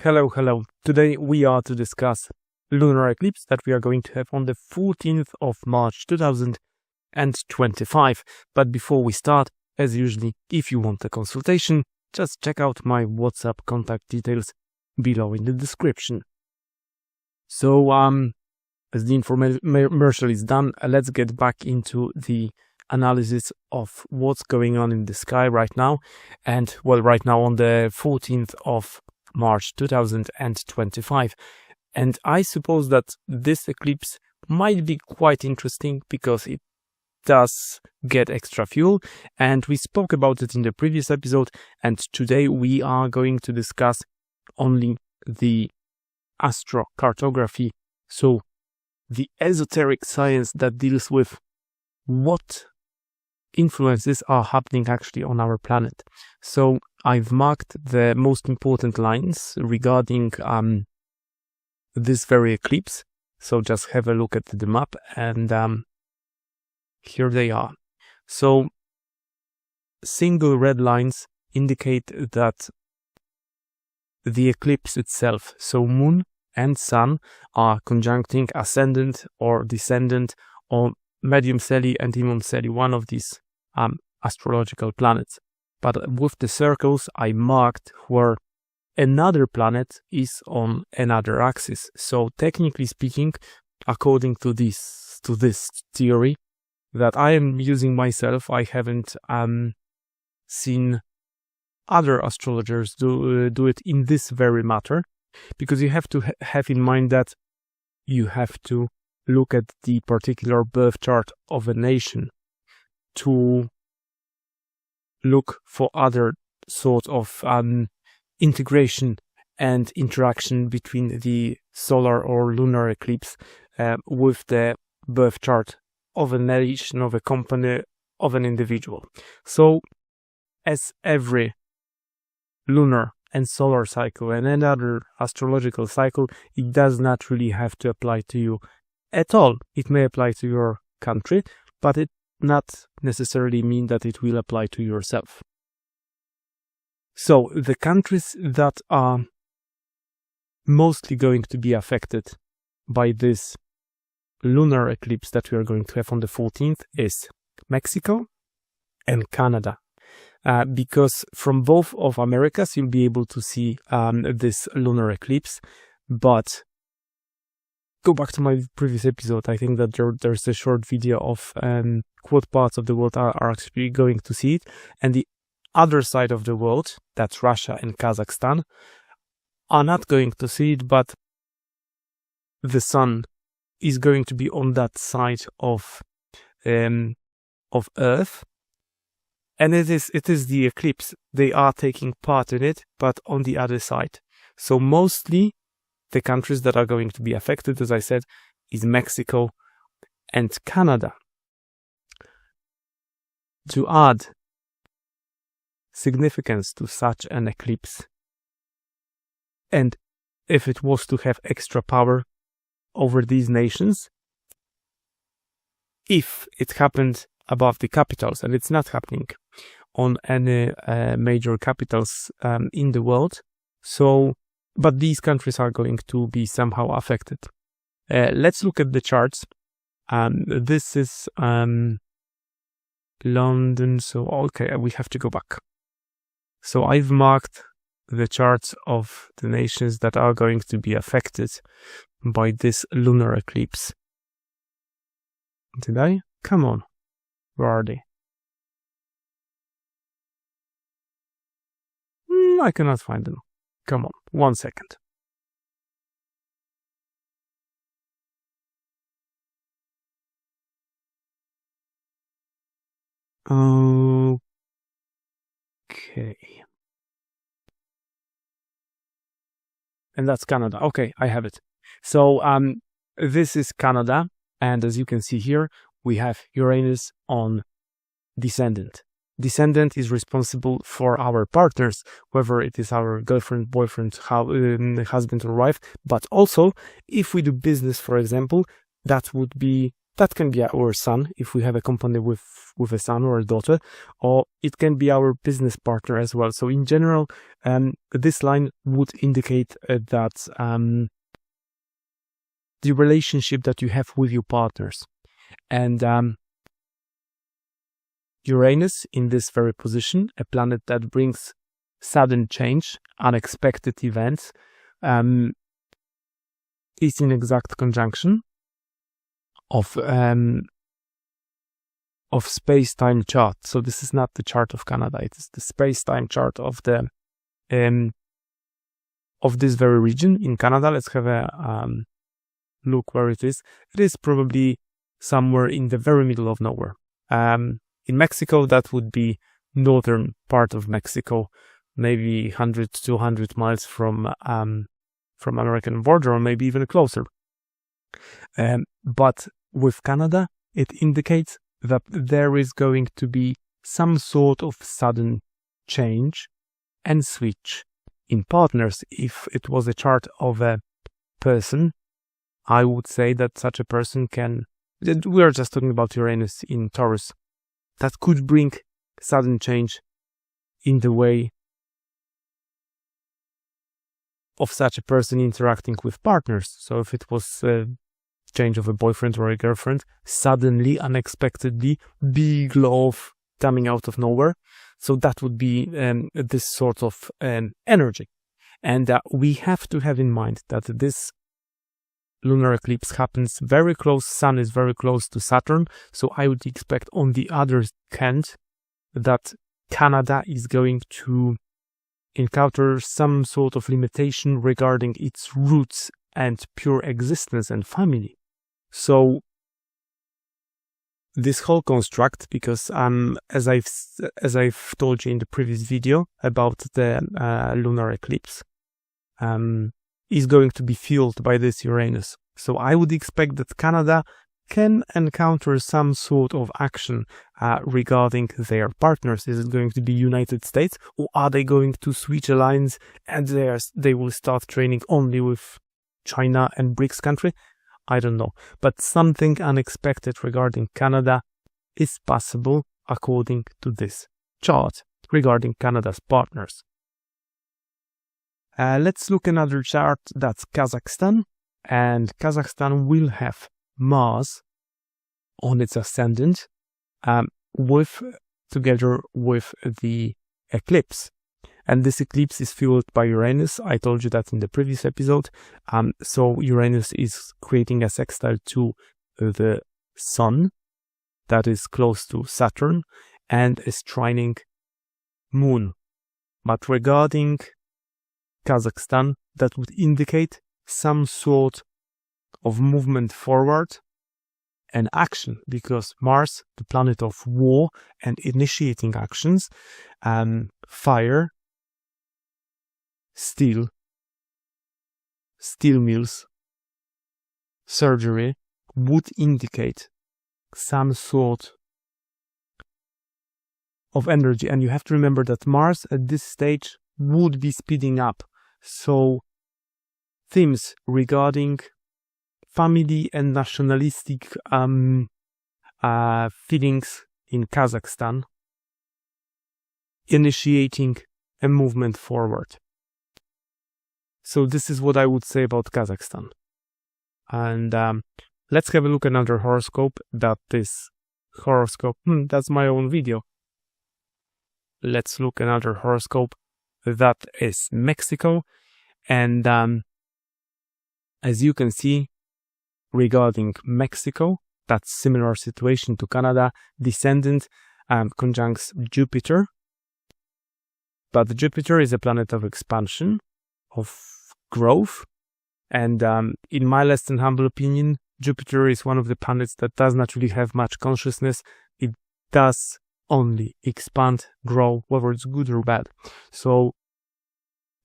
Hello. Today we are to discuss lunar eclipse that we are going to have on the 14th of March 2025. But before we start, as usually, if you want a consultation, just check out my WhatsApp contact details below in the description. So, as the infomercial is done, let's get back into the analysis of what's going on in the sky right now. And, well, right now on the 14th of March 2025. And I suppose that this eclipse might be quite interesting because it does get extra fuel, and we spoke about it in the previous episode, and today we are going to discuss only the astrocartography, so the esoteric science that deals with what influences are happening actually on our planet. So I've marked the most important lines regarding this very eclipse. So just have a look at the map, and here they are. So single red lines indicate that the eclipse itself, so moon and sun, are conjuncting ascendant or descendant on Medium Celi and Imum Celi, one of these astrological planets. But with the circles I marked where another planet is on another axis. So technically speaking, according to this theory that I am using myself, I haven't seen other astrologers do it in this very matter, because you have to have in mind that you have to look at the particular birth chart of a nation to look for other sort of integration and interaction between the solar or lunar eclipse with the birth chart of a nation, of a company, of an individual. So, as every lunar and solar cycle and another astrological cycle, it does not really have to apply to you at all. It may apply to your country, but it not necessarily mean that it will apply to yourself. So the countries that are mostly going to be affected by this lunar eclipse that we are going to have on the 14th is Mexico and Canada. Because from both of Americas you'll be able to see this lunar eclipse, but go back to my previous episode. I think that there's a short video of what parts of the world are actually going to see it, and the other side of the world, that's Russia and Kazakhstan, are not going to see it, but the sun is going to be on that side of Earth, and it is the eclipse. They are taking part in it, but on the other side. So mostly the countries that are going to be affected, as I said, is Mexico and Canada. To add significance to such an eclipse, and if it was to have extra power over these nations, if it happened above the capitals, and it's not happening on any major capitals in the world, so but these countries are going to be somehow affected. Let's look at the charts. This is London, so okay, we have to go back. So I've marked the charts of the nations that are going to be affected by this lunar eclipse. Did I? Come on. Where are they? I cannot find them. Come on, 1 second. Okay. And that's Canada. Okay, I have it. So this is Canada, and as you can see here, we have Uranus on descendant. Descendant is responsible for our partners, whether it is our girlfriend, boyfriend, husband or wife, but also if we do business, for example, that would be that can be our son, if we have a company with a son or a daughter, or it can be our business partner as well. So in general, this line would indicate that the relationship that you have with your partners. And Uranus in this very position, a planet that brings sudden change, unexpected events, is in exact conjunction of space-time chart. So this is not the chart of Canada; it is the space-time chart of the of this very region in Canada. Let's have a look where it is. It is probably somewhere in the very middle of nowhere. In Mexico, that would be northern part of Mexico, maybe 100 to 200 miles from American border, or maybe even closer. But with Canada, it indicates that there is going to be some sort of sudden change and switch in partners. If it was a chart of a person, I would say that such a person can, we are just talking about Uranus in Taurus, that could bring sudden change in the way of such a person interacting with partners. So if it was a change of a boyfriend or a girlfriend, suddenly, unexpectedly, big love coming out of nowhere. So that would be this sort of energy. And we have to have in mind that this lunar eclipse happens very close. Sun is very close to Saturn. So I would expect on the other hand that Canada is going to encounter some sort of limitation regarding its roots and pure existence and family. So this whole construct, because as I've told you in the previous video about the lunar eclipse, is going to be fueled by this Uranus. So I would expect that Canada can encounter some sort of action regarding their partners. Is it going to be United States, or are they going to switch alliance and they will start training only with China and BRICS country? I don't know. But something unexpected regarding Canada is possible according to this chart regarding Canada's partners. Let's look at another chart. That's Kazakhstan. And Kazakhstan will have Mars on its ascendant together with the eclipse. And this eclipse is fueled by Uranus. I told you that in the previous episode. So Uranus is creating a sextile to the Sun that is close to Saturn and is trining Moon. But regarding Kazakhstan, that would indicate some sort of movement forward and action, because Mars, the planet of war and initiating actions, fire, steel mills, surgery, would indicate some sort of energy. And you have to remember that Mars at this stage would be speeding up. So themes regarding family and nationalistic feelings in Kazakhstan, initiating a movement forward. So this is what I would say about Kazakhstan. And let's have a look at another horoscope. That is horoscope. That's my own video. Let's look at another horoscope. That is Mexico. And as you can see, regarding Mexico, that's similar situation to Canada. Descendant conjuncts Jupiter. But Jupiter is a planet of expansion, of growth. And in my less than humble opinion, Jupiter is one of the planets that does not really have much consciousness. It does only expand, grow, whether it's good or bad. So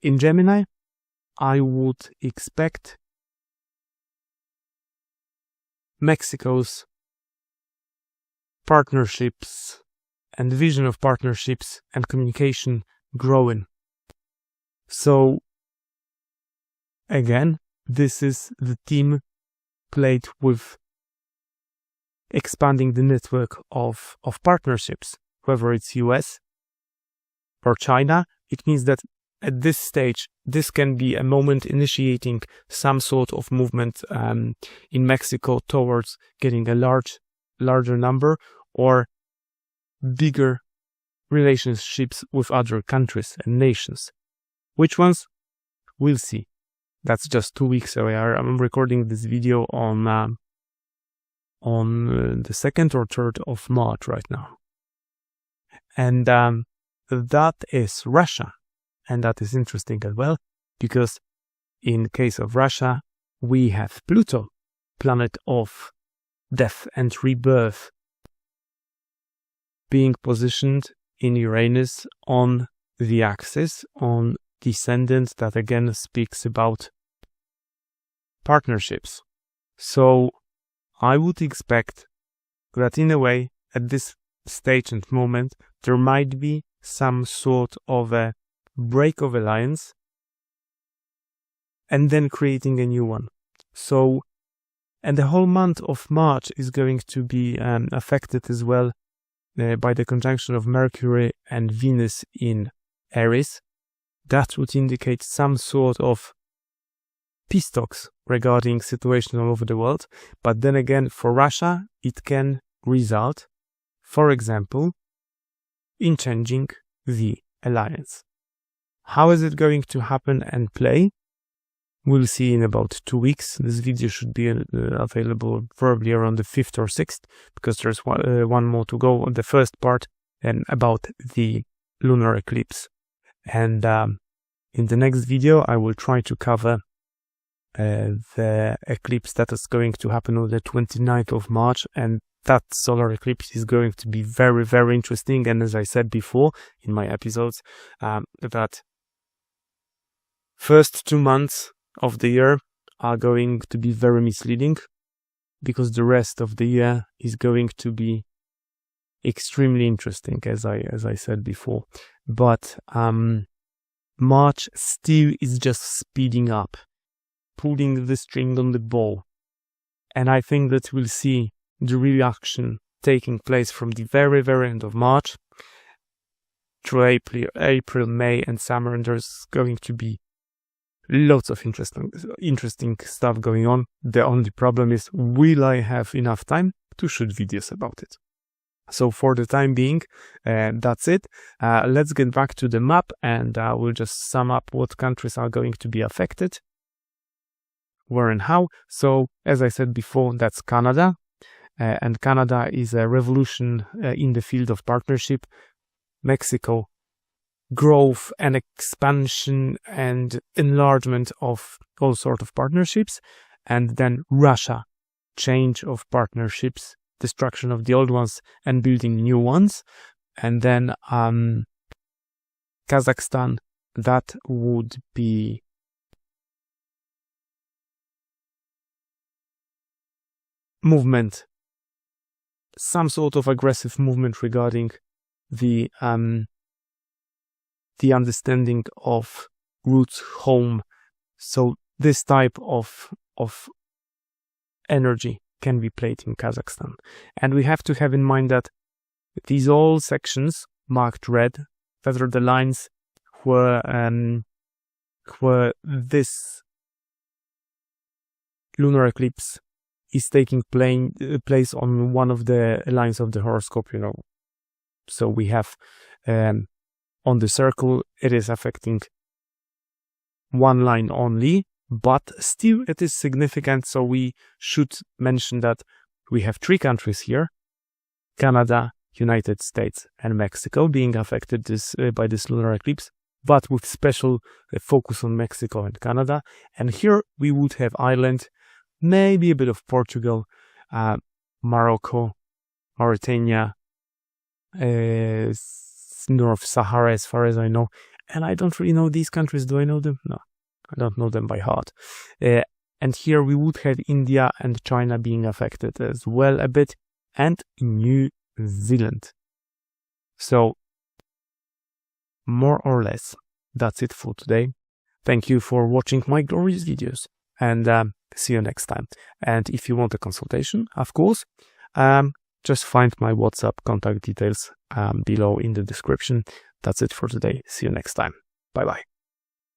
in Gemini, I would expect Mexico's partnerships and vision of partnerships and communication growing. So again, this is the theme played with expanding the network of partnerships, whether it's US or China. It means that at this stage, this can be a moment initiating some sort of movement in Mexico towards getting a larger number or bigger relationships with other countries and nations. Which ones? We'll see. That's just 2 weeks away. I'm recording this video on the 2nd or 3rd of March right now. And that is Russia. And that is interesting as well, because in case of Russia, we have Pluto, planet of death and rebirth, being positioned in Uranus on the axis, on descendant, that again speaks about partnerships. So I would expect that in a way, at this stage and moment, there might be some sort of a break of alliance and then creating a new one. So, and the whole month of March is going to be affected as well by the conjunction of Mercury and Venus in Aries. That would indicate some sort of peace talks regarding situation all over the world. But then again, for Russia, it can result, for example, in changing the alliance. How is it going to happen and play? We'll see in about 2 weeks. This video should be available probably around the 5th or 6th, because there's one more to go on the first part about the lunar eclipse. And in the next video, I will try to cover the eclipse that is going to happen on the 29th of March. And that solar eclipse is going to be very, very interesting. And as I said before in my episodes, that first 2 months of the year are going to be very misleading, because the rest of the year is going to be extremely interesting, as I said before. But March still is just speeding up, pulling the string on the bow. And I think that we'll see the reaction taking place from the very, very end of March through April, May, and summer. And there's going to be lots of interesting stuff going on. The only problem is, will I have enough time to shoot videos about it? So for the time being, that's it. Let's get back to the map, and we'll just sum up what countries are going to be affected, where and how. So as I said before, that's Canada. And Canada is a revolution in the field of partnership. Mexico, growth and expansion and enlargement of all sorts of partnerships. And then Russia, change of partnerships, destruction of the old ones and building new ones. And then Kazakhstan, that would be movement, some sort of aggressive movement regarding the understanding of roots, home. So this type of energy can be played in Kazakhstan. And we have to have in mind that these all sections marked red, that are the lines where this lunar eclipse is taking place on one of the lines of the horoscope, you know. So we have on the circle, it is affecting one line only, but still it is significant. So we should mention that we have 3 countries here: Canada, United States, and Mexico being affected by this lunar eclipse, but with special focus on Mexico and Canada. And here we would have Ireland, maybe a bit of Portugal, Morocco, Mauritania, North Sahara, as far as I know. And I don't really know these countries. Do I know them? No, I don't know them by heart. And here we would have India and China being affected as well a bit, and New Zealand. So more or less, that's it for today. Thank you for watching my glorious videos, and see you next time. And if you want a consultation, of course, just find my WhatsApp contact details below in the description. That's it for today. See you next time. Bye bye.